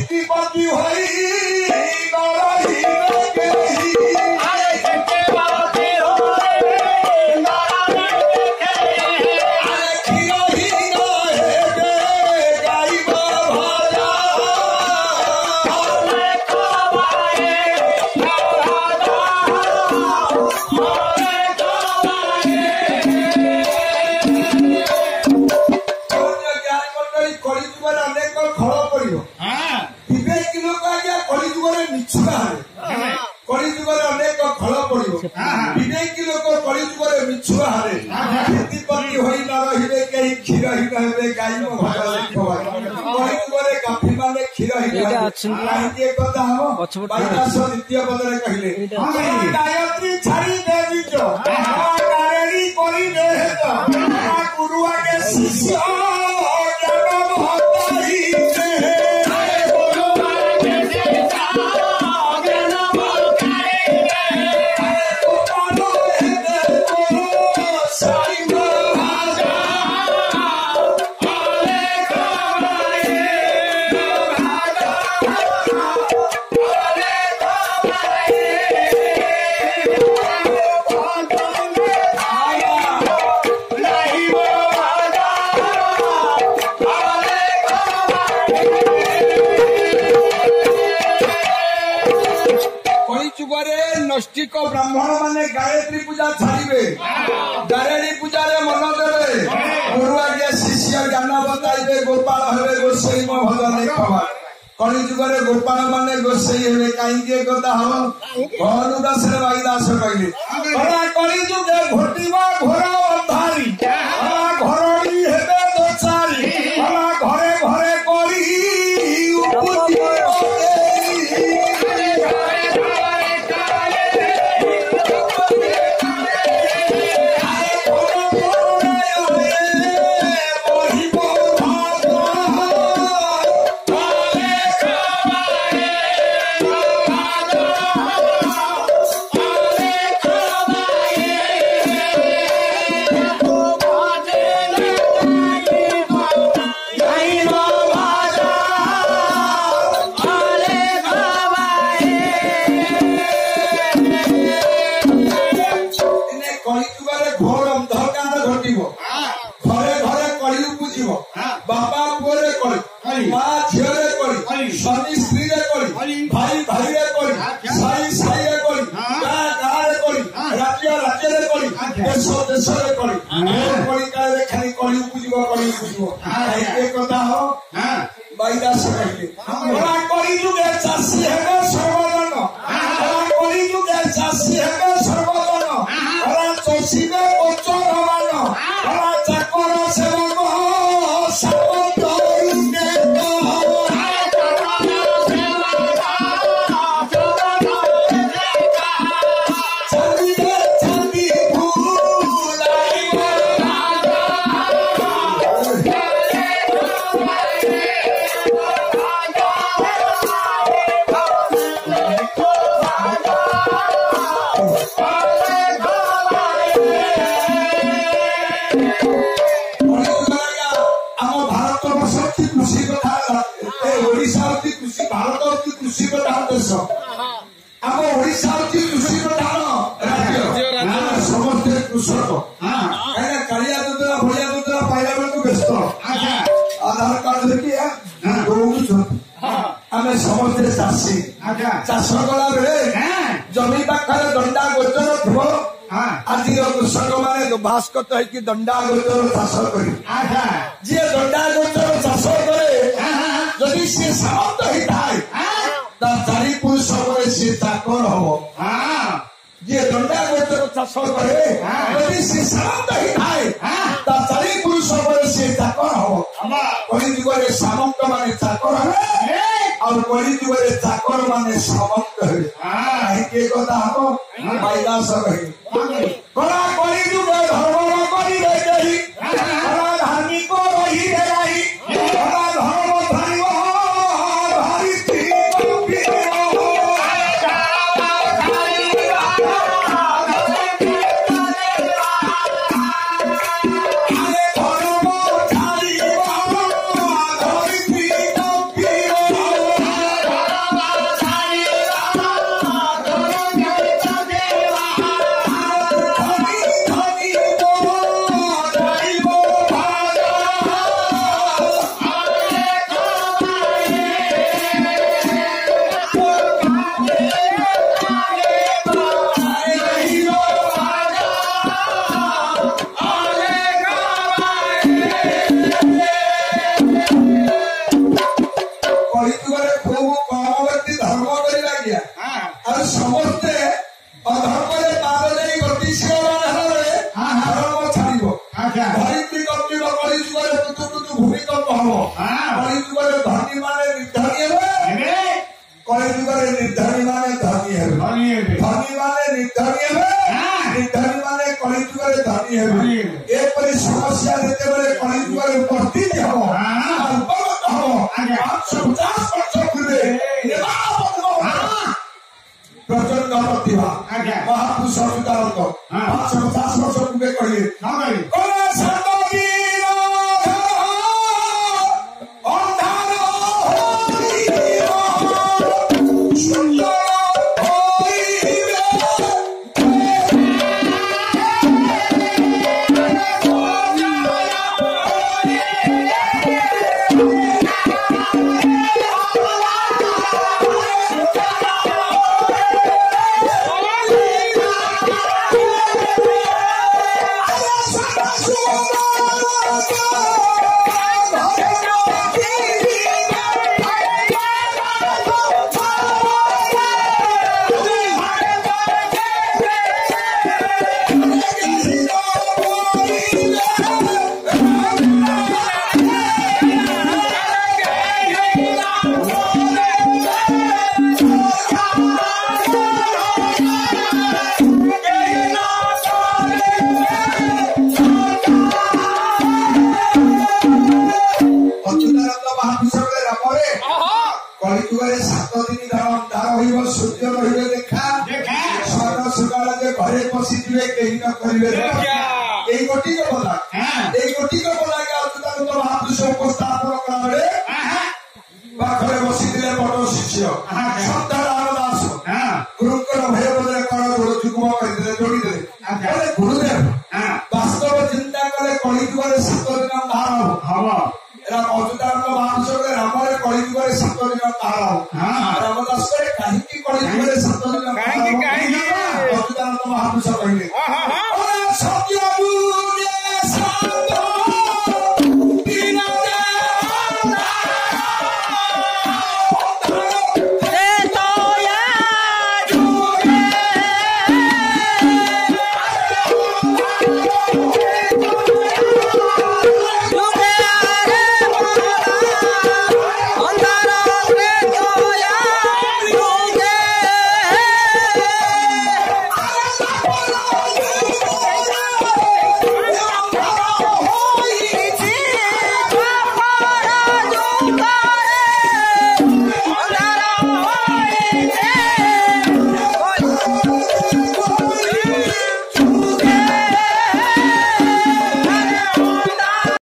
नीतिपति होई नरहिरे केहि कलिजुगर अनेक फल पड़ो विवेकी लोक कलिजुगर मिछुआ हारे नीतिपति होई नरहिरे केहि क्षीरहीन हेबे गाई मो भल देखवा कलिजुगर काफी माने क्षीरहीन हेबे कथा हो बाईदास द्वितीय पदरे कहिले गायत्री छाड़ी दे दिजो गारेली करी दे हेत गुरु आगे शिष्य ज्ञान भताई नष्टिक ब्राह्मण माने गायत्री पूजा छाड़े गारेली पूजा मन देवे गुरु आगे शिष्य ज्ञान बताइबे गोपाल हेबे गोसाई मो भल देखवा कलिजुगर गोपाल माने गोसाई हेबे कहीं कथा हम भानुदास बाईदास कहले कलिजुगे घोटिबा घोर अंधारी घरणी हेबे दोचारी घरे घरे करी स्वामी स्त्री भाई भाई साई साई राज्य राज्य देश देश खाली कली पूजिब कथा हो बाईदास कहले कलिजुगे चाषी हेबे सर्वजन कलिजुगे चाषी हेबे सर्वजन चषिबे गोचरमान चाकर सेवक सामंत कृषि प्रधान देश आम ओडिशा हूँ कृषि प्रधान राज्य समस्त कृषक कहीं कालिया योजना भलिया योजना पाइला बेलू व्यस्त आधार कार्ड देखिए आम समस्ते चाषी चाष कला बेले जमी पाखे दंडा गोचर थो आज कृषक मैंने भास्कत हो दंडा गोचर चाष कर जी दंडा गोचर चाष करे जदि सी सामंत होता है चारि पुरुष सी चाकर हम जी दंडा गोचर चाष करे यदि सी सामंत होता है चारि पुरुष सी चाकर हम कलिजुगे सामंत मान चाकर हे और कलिजुगे चाकर मान सामंत हे कथा हम बाईदास कही कलिजुगे धर्म करी धार्मिक रही धर्म କଳିଯୁଗରେ ଖୁବ୍ କମ ବ୍ୟକ୍ତି ଧର୍ମ କରିବା ଆଜ୍ଞା ଆଉ ସମସ୍ତେ ଅଧର୍ମରେ ପାଦ ଦେଇ ଗତିଶୀଳ ହେଲାବେଳେ ଧର୍ମ ଛାଡ଼ିବ ଧରିତ୍ରୀ କମ୍ପିବ କଳିଯୁଗରେ ମୃତ୍ୟୁ ଭୂମିକମ୍ପ ହବ କଳିଯୁଗରେ ଧନୀ ମାନେ ନିର୍ଦ୍ଧନୀ ହେବେ କଳିଯୁଗରେ ନିର୍ଦ୍ଧନୀ ମାନେ ଧନୀ ହେବେ ଧନୀ ମାନେ ନିର୍ଦ୍ଧନୀ ହେବେ ନିର୍ଦ୍ଧନୀ ମାନେ କଳିଯୁଗରେ ଧନୀ ହେବେ ଏପରି ସମସ୍ୟା ଯେତେବେଳେ କଳିଯୁଗରେ ଉପସ୍ଥିତି ହବ ଅବଗତ ହବ 550 ବର୍ଷ ପୂର୍ବେ ପ୍ରଚଣ୍ଡ ପ୍ରତିଭା ମହାପୁରୁଷ ସୀତାରଥ 550 ବର୍ଷ ପୂର୍ବେ କହିଲେ କଳିଯୁଗରେ 7 ଦିନ ଅନ୍ଧାର ରହିବ ସୂର୍ଯ୍ୟ ରହିବେ ଦେଖା ସକାଳ ସକାଳ ଯେ ଘରେ ପଶିଯିବେ କେହି ନ କରିବେ ଏଇ ଗୋଟିକ ବୋଲା ଅଚ୍ୟୁତାନନ୍ଦ ମହାପୁରୁଷ ଉପସ୍ଥାପନ କଲାବେଳେ ପାଖରେ ବସିଥିଲେ ବଡ ଶିଷ୍ୟ ସନ୍ତାରାମ ଦାସ ଗୁରୁଙ୍କର ଭୟବଦରେ କର ଯୁଗ୍ମ କରିଥିଲେ ଯୋଡ଼ିଦେଲେ ଗୁରୁଦେବ ବାସ୍ତବ ଚିନ୍ତା କଲେ କଳିଯୁଗରେ 7 ଦିନ ଅନ୍ଧାର ହବ ଅଚ୍ୟୁତାନନ୍ଦ ମହାପୁରୁଷ ରାମରେ କଳିଯୁଗରେ 7 ଦିନ କାଳ ରାମଦାସ କାହିଁକି କଳିଯୁଗରେ 7 ଦିନ ଅଚ୍ୟୁତାନନ୍ଦ ମହାପୁରୁଷ କହିଲେ